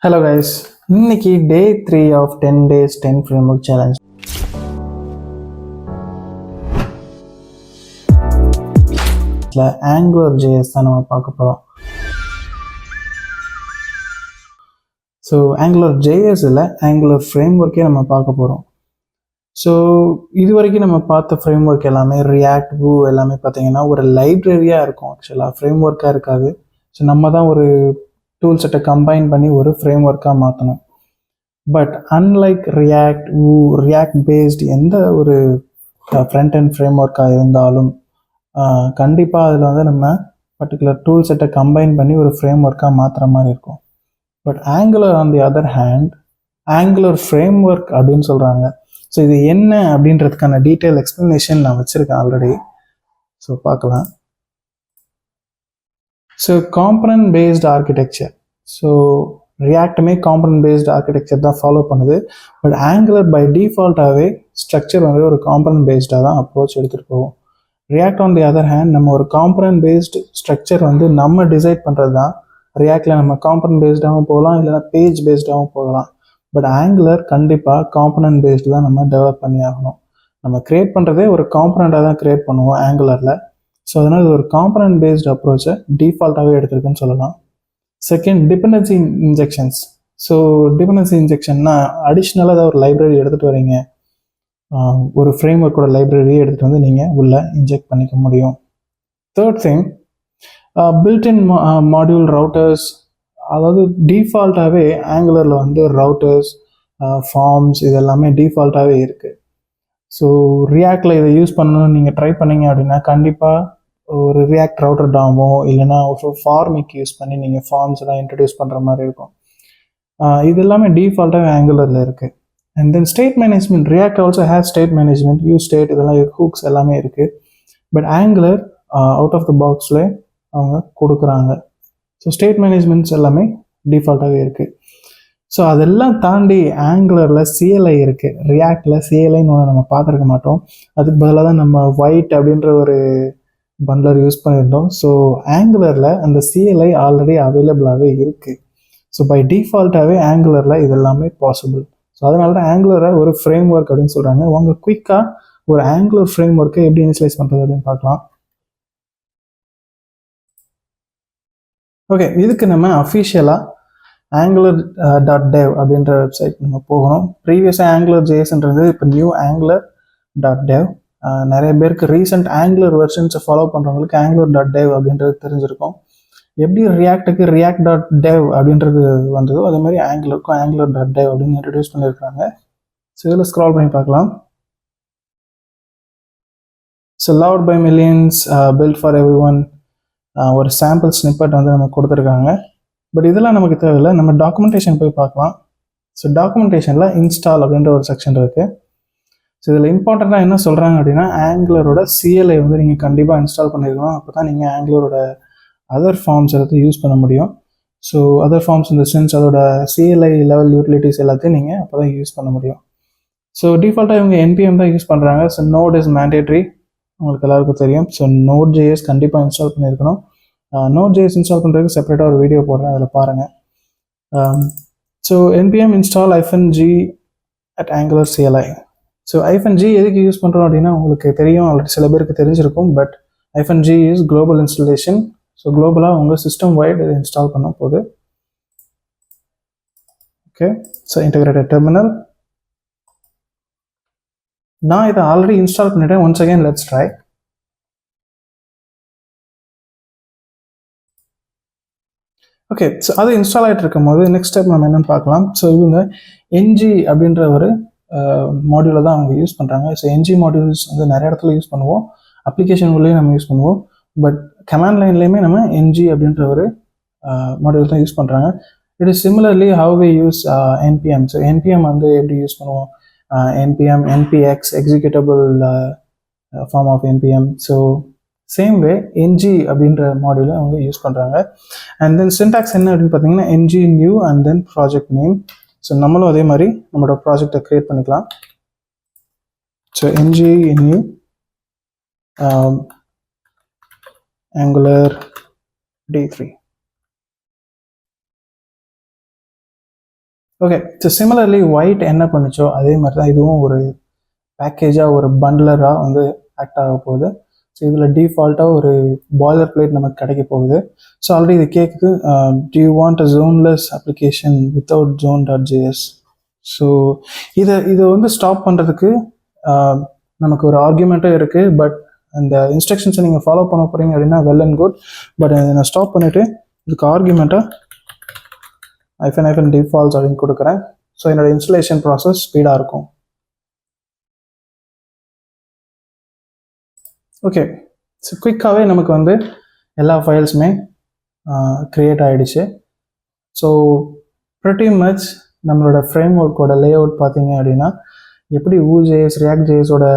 Hello guys, இன்னைக்கு டே 3 of 10 days 10 framework challenge. AngularJS தான் நம்ம பார்க்க போகிறோம். ஸோ AngularJSல Angular ஃப்ரேம்ஒர்க்கே நம்ம பார்க்க போகிறோம். ஸோ இது வரைக்கும் நம்ம பார்த்த ஃப்ரேம்ஒர்க் எல்லாமே React, Vue எல்லாமே பார்த்தீங்கன்னா ஒரு லைப்ரரியாக இருக்கும். ஆக்சுவலாக ஃப்ரேம்ஒர்க்காக இருக்காது. ஸோ நம்ம தான் ஒரு டூல் செட்டை கம்பைன் பண்ணி ஒரு ஃப்ரேம்ஒர்க்காக மாற்றணும். பட் அன்லைக் ரியாக்ட் பேஸ்ட் எந்த ஒரு ஃப்ரண்ட் அண்ட் ஃப்ரேம்ஒர்க்காக இருந்தாலும் கண்டிப்பாக அதில் வந்து நம்ம பர்டிகுலர் டூல் செட்டை கம்பைன் பண்ணி ஒரு ஃப்ரேம்ஒர்க்காக மாற்றுற மாதிரி இருக்கும். But angular on the other hand angular framework அப்படின்னு சொல்கிறாங்க. ஸோ இது என்ன அப்படின்றதுக்கான டீட்டெயில் எக்ஸ்ப்ளனேஷன் நான் வச்சுருக்கேன் ஆல்ரெடி. ஸோ பார்க்கலாம். So component based architecture. So ரியாக்டுமே காம்பனன்ட் பேஸ்ட் ஆர்கிடெக்சர் தான் ஃபாலோ பண்ணுது. பட் ஆங்குலர் பை டிஃபால்ட்டாகவே ஸ்ட்ரக்சர் வந்து ஒரு காம்பனன்ட் பேஸ்டாக தான் அப்ரோச் எடுத்துகிட்டு போவோம். React on the other hand நம்ம ஒரு காம்பனன்ட் பேஸ்டு ஸ்ட்ரக்சர் வந்து நம்ம டிசைட் பண்ணுறது தான். ரியாக்டில் நம்ம காம்பனன்ட் பேஸ்டாகவும் போகலாம், இல்லைனா பேஜ் பேஸ்டாகவும் போகலாம். பட் ஆங்குலர் கண்டிப்பாக காம்பனன்ட் பேஸ்டு தான் நம்ம டெவலப் பண்ணி ஆகணும். நம்ம க்ரியேட் பண்ணுறதே ஒரு காம்பனண்ட்டாக தான் க்ரியேட் பண்ணுவோம் ஆங்குலரில். ஸோ அதனால் இது ஒரு காம்பனன்ட் பேஸ்டு அப்ரோச்சை டிஃபால்ட்டாகவே எடுத்துருக்குன்னு சொல்லலாம். Second, dependency injections. So dependency இன்ஜெக்ஷன்னா அடிஷ்னலாக ஏதாவது ஒரு லைப்ரரி எடுத்துகிட்டு வரீங்க, ஒரு ஃப்ரேம்ஒர்க்கோட லைப்ரரியை எடுத்துகிட்டு வந்து நீங்கள் உள்ளே இன்ஜெக்ட் பண்ணிக்க முடியும். Third thing, built in module routers. அதாவது டிஃபால்ட்டாகவே ஆங்குலரில் வந்து ரவுட்டர்ஸ், ஃபார்ம்ஸ் இது எல்லாமே டிஃபால்ட்டாகவே இருக்குது. ஸோ ரியாக்டில் இதை யூஸ் பண்ணணும்னு நீங்கள் ட்ரை பண்ணீங்க அப்படின்னா கண்டிப்பாக ஒரு ரியாக்ட் ரவுட்டர் டாமோ இல்லைனா ஒரு ஃபார்மிக் யூஸ் பண்ணி நீங்கள் ஃபார்ம்ஸ் எல்லாம் இன்ட்ரடியூஸ் பண்ணுற மாதிரி இருக்கும். இது எல்லாமே டிஃபால்ட்டாக ஆங்குலரில் இருக்குது. And then state management. React also has state management, use state இதெல்லாம் ஹூக்ஸ் எல்லாமே இருக்குது. But Angular out of the பாக்ஸில் அவங்க கொடுக்குறாங்க. ஸோ ஸ்டேட் மேனேஜ்மெண்ட்ஸ் எல்லாமே டிஃபால்ட்டாகவே இருக்குது. ஸோ அதெல்லாம் தாண்டி ஆங்குலரில் சிஎல்ஐ இருக்குது. ரியாக்டில் சிஎல்ஐன்னு ஒன்று நம்ம பார்த்துருக்க மாட்டோம். அதுக்கு பதிலாக தான் நம்ம ஒயிட் அப்படின்ற ஒரு பண்ட்லர் யூஸ் பண்ணியிருந்தோம். ஸோ ஆங்குலரில் அந்த சிஎல்ஐ ஆல்ரெடி அவைலபிளாகவே இருக்குது. ஸோ பை டிஃபால்ட்டாகவே ஆங்குலரில் இது எல்லாமே பாசிபிள். ஸோ அதனால தான் ஆங்குலரை ஒரு ஃப்ரேம் ஒர்க் அப்படின்னு சொல்கிறாங்க. உங்க குயிக்காக ஒரு ஆங்குலர் ஃப்ரேம் ஒர்க்கை எப்படி இனிஷியலைஸ் பண்ணுறது அப்படின்னு பார்க்கலாம். ஓகே, இதுக்கு நம்ம அஃபிஷியலாக angular.dev அப்படின்ற வெப்சைட் நம்ம போகணும். ப்ரீவியஸாக AngularJSன்றது இப்போ நியூ angular.dev. நிறைய பேருக்கு ரீசெண்ட் ஆங்குலர் வெர்ஷன்ஸை ஃபாலோ பண்ணுறவங்களுக்கு angular.dev அப்படின்றது தெரிஞ்சிருக்கும். எப்படி ரியாக்டுக்கு react.dev அப்படின்றது வந்ததோ அதே மாதிரி ஆங்குலருக்கும் angular.dev அப்படின்னு இன்ட்ரடியூஸ் பண்ணியிருக்காங்க. ஸோ இதில் ஸ்க்ரால் பண்ணி பார்க்கலாம். So loved by millions, built for everyone, ஒரு சாம்பிள் ஸ்னிப்பட் வந்து நமக்கு கொடுத்துருக்காங்க. பட் இதெல்லாம் நமக்கு தேவையில்லை. நம்ம டாக்குமெண்டேஷன் போய் பார்க்கலாம். ஸோ டாக்குமெண்டேஷனில் இன்ஸ்டால் அப்படின்ற ஒரு செக்ஷன் இருக்குது. ஸோ இதில் இம்பார்ட்டண்ட்டாக என்ன சொல்கிறாங்க அப்படின்னா ஆங்குலரோட சிஎல்ஐ வந்து நீங்கள் கண்டிப்பாக இன்ஸ்டால் பண்ணியிருக்கணும். அப்போ தான் நீங்கள் ஆங்குலரோட அதர் ஃபார்ம்ஸ் எல்லாத்தையும் யூஸ் பண்ண முடியும். ஸோ அதர் ஃபார்ம்ஸ் இந்த சென்ஸ் அதோட சிஎல்ஐ லெவல் யூட்டிலிட்டிஸ் எல்லாத்தையும் நீங்கள் அப்போ தான் யூஸ் பண்ண முடியும். ஸோ டிஃபால்ட்டாக இவங்க என்பிஎம் தான் யூஸ் பண்ணுறாங்க. ஸோ நோட் இஸ் மேண்டேட்ரி, உங்களுக்கு எல்லாருக்கும் தெரியும். ஸோ Node.js கண்டிப்பாக இன்ஸ்டால் பண்ணியிருக்கணும். Node.js இன்ஸ்டால் பண்ணுறதுக்கு செப்பரேட்டாக ஒரு வீடியோ போடுறேன், அதில் பாருங்கள். So npm install -g at angular CLI. So -g எதுக்கு யூஸ் பண்ணுறோம் அப்படின்னா உங்களுக்கு தெரியும், ஆல்ரெடி சில பேருக்கு தெரிஞ்சிருக்கும். But -g is global installation. So குளோபலாக உங்கள் சிஸ்டம் வைட் இதை இன்ஸ்டால் பண்ண போகுது. Okay, so integrated terminal. நான் இதை ஆல்ரெடி இன்ஸ்டால் பண்ணிட்டேன். Once again let's try. Okay, so அது இன்ஸ்டால் ஆகிட்டு இருக்கும் போது நெக்ஸ்ட் ஸ்டெப் நம்ம என்னென்னு பார்க்கலாம். ஸோ இவங்க ng அப்படின்ற ஒரு மாடியூலை தான் அவங்க யூஸ் பண்ணுறாங்க. ஸோ ng மாடியூல்ஸ் வந்து நிறைய இடத்துல யூஸ் பண்ணுவோம், அப்ளிகேஷன் உள்ளேயும் நம்ம யூஸ் பண்ணுவோம். பட் கமாண்ட் லைன்லேயுமே நம்ம ng அப்படின்ற ஒரு மாடியூல் தான் யூஸ் பண்ணுறாங்க. It is similarly how we use npm. So npm வந்து எப்படி யூஸ் பண்ணுவோம், npm npx executable form of npm. So same way ng அப்படின்ற மாடியூலை அவங்க யூஸ் பண்ணுறாங்க. அண்ட் தென் சின்டாக்ஸ் என்ன அப்படின்னு பார்த்தீங்கன்னா ng new and then project name. So நம்மளும் அதே மாதிரி நம்மளோட ப்ராஜெக்டை க்ரியேட் பண்ணிக்கலாம். So ng new Angular D3. Okay, so similarly white என்ன பண்ணுச்சோ அதே மாதிரி தான் இதுவும் ஒரு பேக்கேஜாக ஒரு பண்ட்லராக வந்து ஆக்ட் ஆக போகுது. ஸோ இதில் டிஃபால்ட்டாக ஒரு பாய்லர் பிளேட் நமக்கு கிடைக்க போகுது. ஸோ ஆல்ரெடி இது கேட்குது, do you want a zoneless application without zone.js? So இதை வந்து ஸ்டாப் பண்ணுறதுக்கு நமக்கு ஒரு ஆர்குமெண்ட்டும் இருக்குது. பட் அந்த இன்ஸ்ட்ரக்ஷன்ஸை நீங்கள் ஃபாலோ பண்ண போகிறீங்க அப்படின்னா வெல் அண்ட் குட். பட் நான் ஸ்டாப் பண்ணிவிட்டு இதுக்கு ஆர்குமெண்ட்டாக -, டிஃபால்ட்ஸ் அப்படின்னு கொடுக்குறேன். ஸோ என்னோட இன்ஸ்டலேஷன் ப்ராசஸ் ஸ்பீடாக இருக்கும். ஓகே, ஸோ குயிக்காகவே நமக்கு வந்து எல்லா ஃபைல்ஸுமே க்ரியேட் ஆகிடுச்சு. ஸோ ப்ரிட்டி மச் நம்மளோட ஃப்ரேம் ஒர்க்கோட லே அவுட் பார்த்தீங்க அப்படின்னா எப்படி Vue.js React.jsோட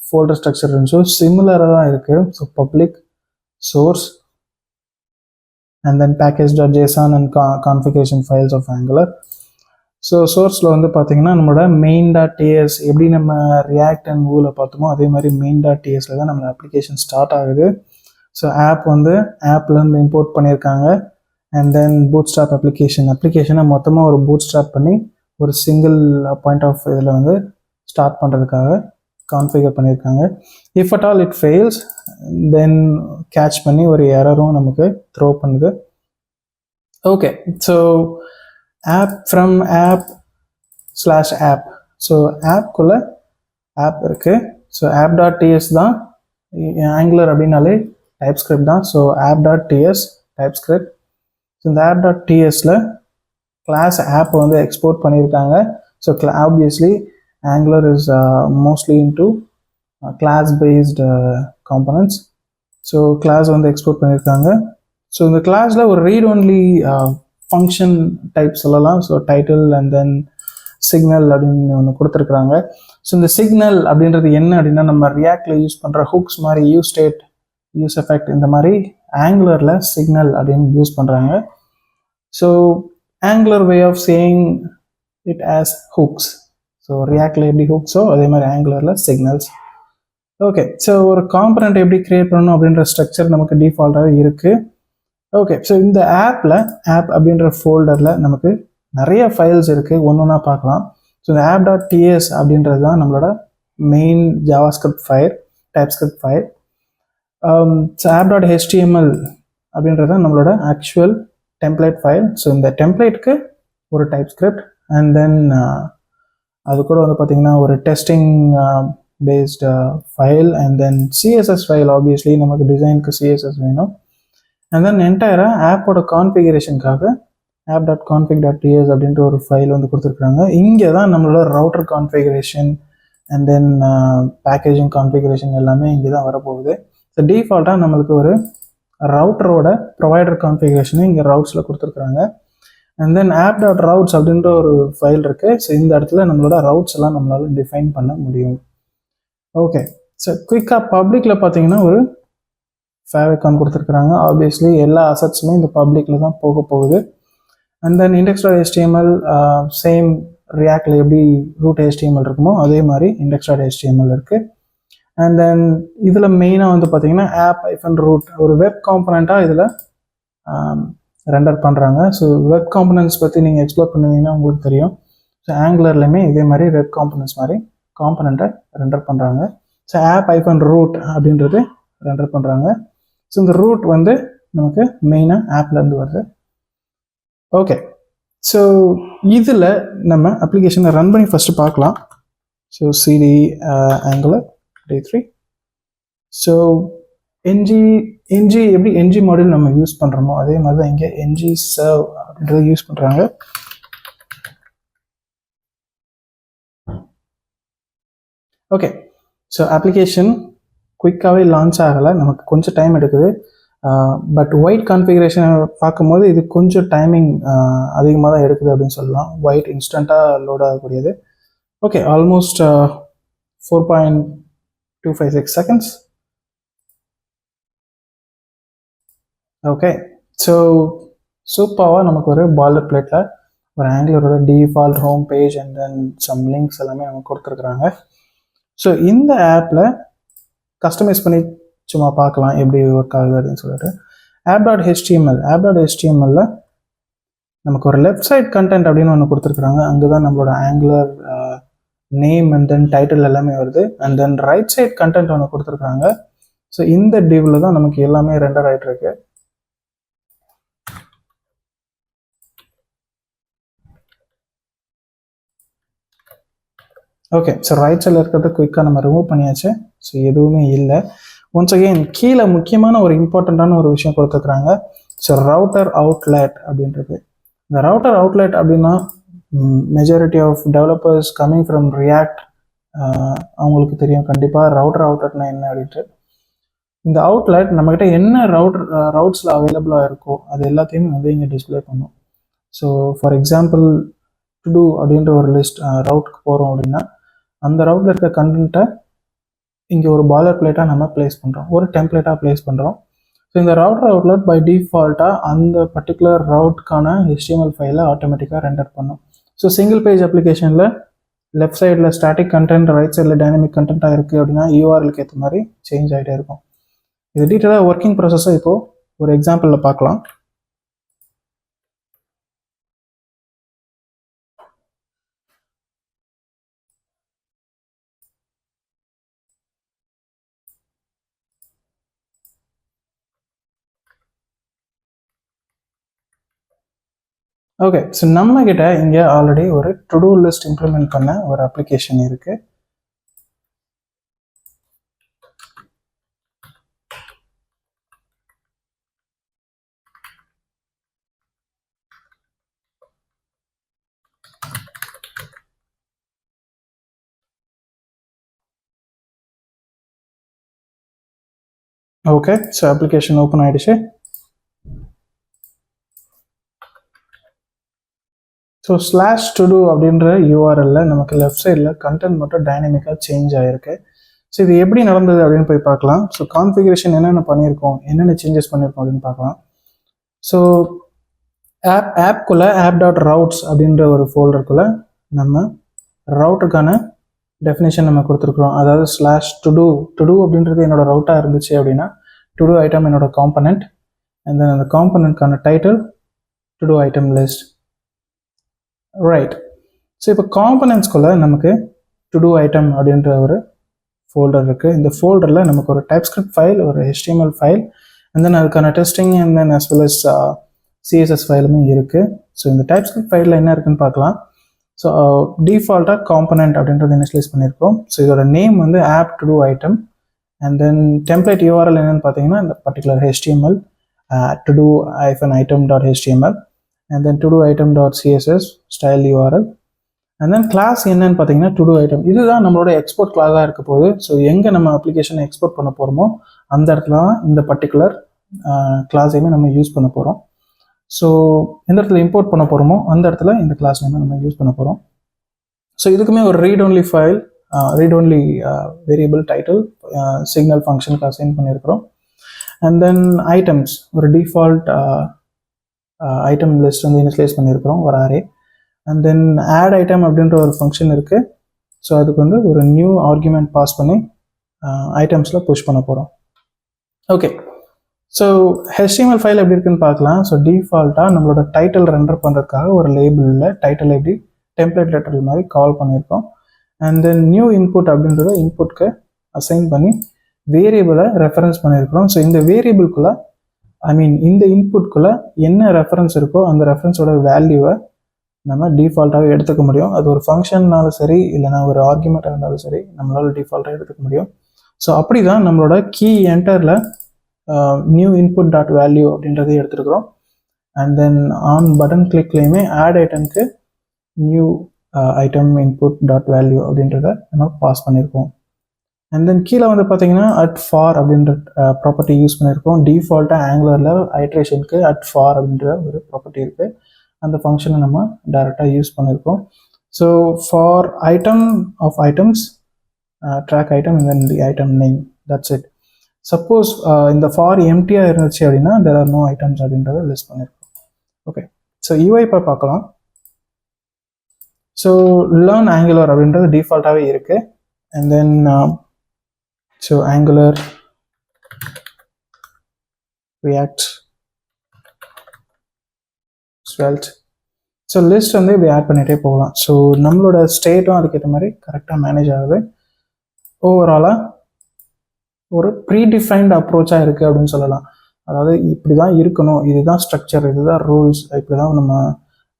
ஃபோல்டர் ஸ்ட்ரக்சர் இருந்துச்சோ சிமிலராக தான் இருக்குது. So public, source, and then package.json and configuration files of Angular. So சோர்ஸில் வந்து பார்த்தீங்கன்னா நம்மளோட main.ts எப்படி நம்ம React அண்ட் Vueல பார்த்தோமோ அதே மாதிரி main.tsல தான் நம்ம அப்ளிகேஷன் ஸ்டார்ட் ஆகுது. ஸோ ஆப் வந்து ஆப்லேருந்து இம்போர்ட் பண்ணியிருக்காங்க. அண்ட் தென் பூட்ஸ்ட்ராப் அப்ளிகேஷனை மொத்தமாக ஒரு பூட்ஸ்ட்ராப் பண்ணி ஒரு சிங்கிள் பாயிண்ட் ஆஃப் இதில் வந்து ஸ்டார்ட் பண்ணுறதுக்காக கான்ஃபிகர் பண்ணியிருக்காங்க. If at all it fails then catch பண்ணி ஒரு எரரும் நமக்கு த்ரோ பண்ணுது. Okay, so app from app/app. So ஆப்குள்ளே ஆப் இருக்குது. ஸோ app.ts தான் Angular அப்படின்னாலே TypeScript தான். So app.ts TypeScript. ஸோ இந்த app.tsல கிளாஸ் ஆப் வந்து எக்ஸ்போர்ட் பண்ணியிருக்காங்க. So obviously Angular is mostly into class based components. So class வந்து எக்ஸ்போர்ட் பண்ணியிருக்காங்க. ஸோ இந்த கிளாஸில் ஒரு ரீட் ஒன்லி ஃபங்க்ஷன் டைப் சொல்லலாம். So title and then signal அப்படின்னு ஒன்று கொடுத்துருக்குறாங்க. ஸோ இந்த சிக்னல் அப்படின்றது என்ன அப்படின்னா நம்ம ரியாக்டில் யூஸ் பண்ணுற ஹுக்ஸ் மாதிரி யூஸ் ஸ்டேட், யூஸ் எஃபெக்ட் இந்த மாதிரி ஆங்குலரில் சிக்னல் அப்படின்னு யூஸ் பண்ணுறாங்க. So Angular way of saying it as hooks. So ரியாக்டில் எப்படி ஹுக்ஸோ அதே மாதிரி ஆங்குலரில் சிக்னல்ஸ். ஓகே, ஸோ ஒரு காம்பனண்ட் எப்படி கிரியேட் பண்ணணும் அப்படின்ற ஸ்ட்ரக்சர் நமக்கு டிஃபால்ட்டாகவே இருக்குது. ஓகே, ஸோ இந்த ஆப் அப்படின்ற ஃபோல்டரில் நமக்கு நிறைய ஃபைல்ஸ் இருக்குது, ஒன்று ஒன்றா பார்க்கலாம். ஸோ இந்த app.ts அப்படின்றது தான் நம்மளோட main JavaScript file, TypeScript file. So app.html அப்படின்றது தான் நம்மளோட ஆக்சுவல் டெம்ப்ளேட் ஃபைல். ஸோ இந்த டெம்ப்ளேட்க்கு ஒரு டைப்ஸ்கிரிப்ட் அண்ட் தென் அது கூட வந்து பார்த்திங்கன்னா ஒரு testing based file and then CSS file. Obviously நமக்கு டிசைனுக்கு சிஎஸ்எஸ் வேணும். அண்ட் தென் என்டையராக ஆப்போட கான்ஃபிகரேஷனுக்காக app.config.ts அப்படின்ற ஒரு ஃபைல் வந்து கொடுத்துருக்குறாங்க. இங்கே தான் நம்மளோட router configuration and then packaging configuration எல்லாமே இங்கே தான் வரப்போகுது. ஸோ டிஃபால்ட்டாக நம்மளுக்கு ஒரு ரவுட்டரோட ப்ரொவைடர் கான்ஃபிகரேஷனும் இங்கே ரவுட்ஸில் கொடுத்துருக்குறாங்க. அண்ட் தென் app.routes அப்படின்ற ஒரு ஃபைல் இருக்குது. ஸோ இந்த இடத்துல நம்மளோட ரவுட்ஸ் எல்லாம் நம்மளால டிஃபைன் பண்ண முடியும். ஓகே, ஸோ குயிக்காக பப்ளிக்கில் பார்த்தீங்கன்னா ஒரு favicon கொடுத்துருக்குறாங்க. ஆப்வியஸ்லி எல்லா அசட்ஸுமே இந்த பப்ளிக்கில் தான் போக போகுது. அண்ட் தென் index.html சேம் ரியாக்டில் எப்படி ரூட் HTML இருக்குமோ அதே மாதிரி index.html இருக்குது. அண்ட் தென் இதில் மெயினாக வந்து பார்த்தீங்கன்னா app-root ஒரு வெப் காம்பனண்ட்டாக இதில் ரெண்டர் பண்ணுறாங்க. ஸோ வெப் காம்பனன்ட்ஸ் பற்றி நீங்கள் எக்ஸ்ப்ளோர் பண்ணுவீங்கன்னா உங்களுக்கு தெரியும். ஸோ ஆங்குலர்லையுமே இதே மாதிரி வெப் காம்பனன்ட்ஸ் மாதிரி காம்பனண்ட்டை ரெண்டர் பண்ணுறாங்க. ஸோ app-root அப்படின்றது ரெண்டர் பண்ணுறாங்க. ஸோ இந்த ரூட் வந்து நமக்கு மெயினாக ஆப்லேருந்து வருது. ஓகே, ஸோ இதில் நம்ம அப்ளிகேஷனை ரன் பண்ணி ஃபஸ்ட்டு பார்க்கலாம். So cd Angular day3. So ng எப்படி ng மாடியூல் நம்ம யூஸ் பண்ணுறோமோ அதே மாதிரி தான் இங்கே ng serve அப்படின்றத யூஸ் பண்ணுறாங்க. ஓகே, ஸோ அப்ளிகேஷன் குயிக்காகவே லான்ச் ஆகலை, நமக்கு கொஞ்சம் டைம் எடுக்குது. பட் ஒயிட் கான்ஃபிகரேஷனை பார்க்கும்போது இது கொஞ்சம் டைமிங் அதிகமாக தான் எடுக்குது அப்படின்னு சொல்லலாம். ஒயிட் இன்ஸ்டண்ட்டாக லோட் ஆகக்கூடியது. Okay, almost 4.256 seconds. Okay, so சூப்பராக நமக்கு ஒரு பாய்லர் பிளேட்டில் ஒரு ஆங்குலரோட default home page and then some links எல்லாமே நமக்கு கொடுத்துருக்குறாங்க. ஸோ இந்த ஆப்பில் கஸ்டமைஸ் பண்ணி சும்மா பார்க்கலாம் எப்படி ஒர்க் ஆகுது அப்படின்னு சொல்லிட்டு app.html நமக்கு ஒரு லெஃப்ட் சைட் கண்டென்ட் அப்படின்னு ஒன்று கொடுத்துருக்குறாங்க. அங்கே தான் நம்மளோட Angular name and then title எல்லாமே வருது. And then right side content ஒன்று கொடுத்துருக்குறாங்க. ஸோ இந்த டிவ்வில் தான் நமக்கு எல்லாமே ரெண்டர் ஆகிட்டு இருக்கு. ஓகே, ஸோ ரைட் சைடில் இருக்கிறத குயிக்காக நம்ம ரிமூவ் பண்ணியாச்சு. ஸோ எதுவுமே இல்லை. ஒன்ஸ் அகெயின் கீழே முக்கியமான ஒரு இம்பார்ட்டண்ட்டான ஒரு விஷயம் கொடுத்துருக்குறாங்க. ஸோ ரவுட்டர் அவுட்லெட் அப்படின்றது. இந்த ரவுட்டர் அவுட்லெட் அப்படின்னா majority of developers coming from React அவங்களுக்கு தெரியும் கண்டிப்பாக ரவுட்டர் அவுட்லெட்னா என்ன அப்படின்ட்டு. இந்த அவுட்லெட் நம்மக்கிட்ட என்ன ரவுட்ஸில் அவைலபிளாக இருக்கோ அது எல்லாத்தையுமே வந்து இங்கே டிஸ்பிளே பண்ணும். So for example to do அப்படின்ற ஒரு லிஸ்ட் ரவுட்டுக்கு போகிறோம் அப்படின்னா அந்த ரவுட்டில் இருக்க கண்டென்ட்டை இங்கே ஒரு பாய்லர் பிளேட்டாக நம்ம பிளேஸ் பண்ணுறோம், ஒரு டெம்ப்ளேட்டாக பிளேஸ் பண்ணுறோம். ஸோ இந்த ரவுட்டர் அவுட்லெட் பை டிஃபால்ட்டாக அந்த பர்டிகுலர் ரவுட்கான HTML ஃபைலை ஆட்டோமேட்டிக்காக ரெண்டர் பண்ணும். ஸோ சிங்கிள் பேஜ் அப்ளிகேஷனில் லெஃப்ட் சைடில் ஸ்டாட்டிக் கண்டென்ட், ரைட் சைடில் டைனமிக் கண்டென்ட்டாக இருக்குது அப்படின்னா URLக்கு ஏற்ற மாதிரி சேஞ்ச் ஆகிட்டே இருக்கும். இது டீட்டெயிலாக ஒர்க்கிங் ப்ராசஸை இப்போது ஒரு எக்ஸாம்பிளில் பார்க்கலாம். ஓகே, ஸோ நம்ம கிட்ட இங்கே ஆல்ரெடி ஒரு டு டூ லிஸ்ட் இம்ப்ளிமெண்ட் பண்ண ஒரு அப்ளிகேஷன் இருக்கு. ஓகே, ஸோ அப்ளிகேஷன் ஓப்பன் ஆயிடுச்சு. ஸோ ஸ்லாஷ் டு டூ அப்படின்ற URLல நமக்கு லெஃப்ட் சைடில் கண்டென்ட் மட்டும் டைனமிக்காக சேஞ்ச் ஆகிருக்கு. ஸோ இது எப்படி நடந்தது அப்படின்னு போய் பார்க்கலாம். ஸோ கான்ஃபிகரேஷன் என்னென்ன பண்ணியிருக்கோம், என்னென்ன சேஞ்சஸ் பண்ணியிருக்கோம் அப்படின்னு பார்க்கலாம். ஸோ ஆப்குள்ளே app.routes அப்படின்ற ஒரு ஃபோல்டருக்குள்ளே நம்ம ரவுட்டுக்கான டெஃபினேஷன் நம்ம கொடுத்துருக்குறோம். அதாவது ஸ்லாஷ் டு டூ அப்படின்றது என்னோட ரவுட்டாக இருந்துச்சு அப்படின்னா டு டூ ஐட்டம் என்னோட காம்பனண்ட், அண்ட் தென் அந்த காம்பனண்ட்கான title to do item list. Right, so இப்போ காம்பனன்ட்ஸ்குள்ளே நமக்கு டு டூ ஐட்டம் அப்படின்ற ஒரு ஃபோல்டர் இருக்குது. இந்த ஃபோல்டரில் நமக்கு ஒரு டைப்ஸ்கிரிப்ட் ஃபைல், ஒரு HTML ஃபைல், அண்ட் தென் அதுக்கான testing and then as well as CSS ஃபைலுமே இருக்குது. ஸோ இந்த டைப்ஸ்கிரிப்ட் ஃபைலில் என்ன இருக்குன்னு பார்க்கலாம். ஸோ டிஃபால்ட்டாக காம்பனண்ட் அப்படின்றது இனிஷியலைஸ் பண்ணியிருக்கோம். ஸோ இதோட நேம் வந்து app to do item, and then template URL என்னென்னு பார்த்தீங்கன்னா இந்த particular HTML to do -item.html, and then to do item.css style URL, and then class என்னன்னு பார்த்தீங்கன்னா to do item. இதுதான் நம்மளோட எக்ஸ்போர்ட் கிளாஸாக இருக்க போகுது. ஸோ எங்கே நம்ம அப்ளிகேஷனை எக்ஸ்போர்ட் பண்ண போகிறோமோ அந்த இடத்துல தான் இந்த பர்டிகுலர் கிளாஸையுமே நம்ம யூஸ் பண்ண போகிறோம். ஸோ எந்த இடத்துல இம்போர்ட் பண்ண போகிறோமோ அந்த இடத்துல இந்த கிளாஸ் நேமை நம்ம யூஸ் பண்ண போகிறோம். ஸோ இதுக்குமே ஒரு read only file, read only variable title signal ஃபங்க்ஷனுக்கு அசைன் பண்ணியிருக்கிறோம். அண்ட் தென் ஐட்டம்ஸ் ஒரு டிஃபால்ட் ஐட்டம் லிஸ்ட் வந்து இனிஷியலைஸ் பண்ணியிருக்கிறோம் ஒரு array. And then add item அப்படின்ற ஒரு ஃபங்க்ஷன் இருக்குது. ஸோ அதுக்கு வந்து ஒரு நியூ ஆர்குமெண்ட் பாஸ் பண்ணி ஐட்டம்ஸில் புஷ் பண்ண போகிறோம். ஓகே, ஸோ HTML ஃபைல் எப்படி இருக்குன்னு பார்க்கலாம். ஸோ டிஃபால்ட்டாக நம்மளோட டைட்டில் ரெண்டர் பண்ணுறதுக்காக ஒரு லேபிளில் டைட்டில் எப்படி டெம்ப்ளேட் லெட்டர் மாதிரி கால் பண்ணியிருக்கோம். அண்ட் தென் நியூ இன்புட் அப்படின்றத இன்புட்க்கு அசைன் பண்ணி வேரியபிளை ரெஃபரன்ஸ் பண்ணியிருக்கிறோம். ஸோ இந்த வேரியபிள்குள்ளே இந்த இன்புட்குள்ளே என்ன ரெஃபரன்ஸ் இருக்கோ அந்த ரெஃபரன்ஸோட வேல்யூவை நம்ம டிஃபால்ட்டாகவே எடுத்துக்க முடியும். அது ஒரு ஃபங்க்ஷன்னாலும் சரி, இல்லைனா ஒரு ஆர்குமெண்ட்டாக இருந்தாலும் சரி, நம்மளால் டிஃபால்ட்டாக எடுத்துக்க முடியும். ஸோ அப்படி தான் நம்மளோட கீ என்டரில் நியூ இன்புட் டாட் வேல்யூ அப்படின்றதை எடுத்துருக்குறோம். அண்ட் தென் ஆன் பட்டன் கிளிக்லேயுமே ஆட் ஐட்டம்க்கு new item input dot value அப்படின்றத நம்ம பாஸ் பண்ணியிருக்கோம். அண்ட் தென் கீழே வந்து பார்த்தீங்கன்னா @for அப்படின்ற ப்ராப்பர்ட்டி யூஸ் பண்ணியிருக்கோம். டிஃபால்ட்டாக ஆங்குலரில் ஐட்ரேஷனுக்கு @for அப்படின்ற ஒரு ப்ராப்பர்ட்டி இருக்குது. அந்த ஃபங்க்ஷனை நம்ம டைரெக்டாக யூஸ் பண்ணியிருக்கோம். So for item of items track item and then the item name, that's it. Suppose இந்த ஃபார் எம்டியாக இருந்துச்சு அப்படின்னா there are no items அப்படின்றத லிஸ்ட் பண்ணியிருக்கோம். ஓகே, ஸோ UI இப்போ பார்க்கலாம். ஸோ லேர்ன் ஆங்குலர் அப்படின்றது டிஃபால்ட்டாகவே இருக்குது. And then so Angular React Svelte so list வந்து இப்படி ஆட் பண்ணிகிட்டே போகலாம். ஸோ நம்மளோட ஸ்டேட்டும் அதுக்கேற்ற மாதிரி கரெக்டாக மேனேஜ் ஆகுது. ஓவராலாக ஒரு ப்ரீடிஃபைன்டு அப்ரோச்சாக இருக்குது அப்படின்னு சொல்லலாம். அதாவது இப்படி தான் இருக்கணும், இதுதான் ஸ்ட்ரக்சர், இதுதான் ரூல்ஸ், இப்படி தான் நம்ம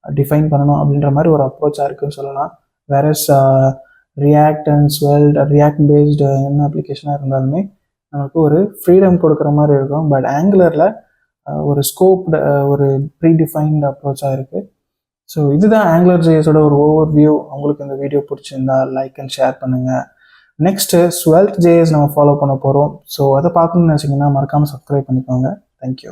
டிஃபைன் பண்ணணும் அப்படின்ற மாதிரி ஒரு அப்ரோச்சாக இருக்குதுன்னு சொல்லலாம். Versus React and Svelte, React based என்ன அப்ளிகேஷனாக இருந்தாலுமே நமக்கு ஒரு ஃப்ரீடம் கொடுக்குற மாதிரி இருக்கும். பட் ஆங்குலரில் ஒரு ஸ்கோப்டு ஒரு ப்ரீடிஃபைன்டு அப்ரோச்சாக இருக்குது. ஸோ இதுதான் ஆங்குலர் ஜேஎஸோட ஒரு ஓவர் வியூ. உங்களுக்கு இந்த வீடியோ பிடிச்சிருந்தா லைக் அண்ட் ஷேர் பண்ணுங்கள். நெக்ஸ்ட்டு ஸ்வெல்த் ஜேஎஸ் நம்ம ஃபாலோ பண்ண போகிறோம். ஸோ அதை பார்க்கணும்னு நினச்சிங்கன்னா மறக்காமல் சப்ஸ்கிரைப் பண்ணிக்கோங்க. தேங்க்யூ.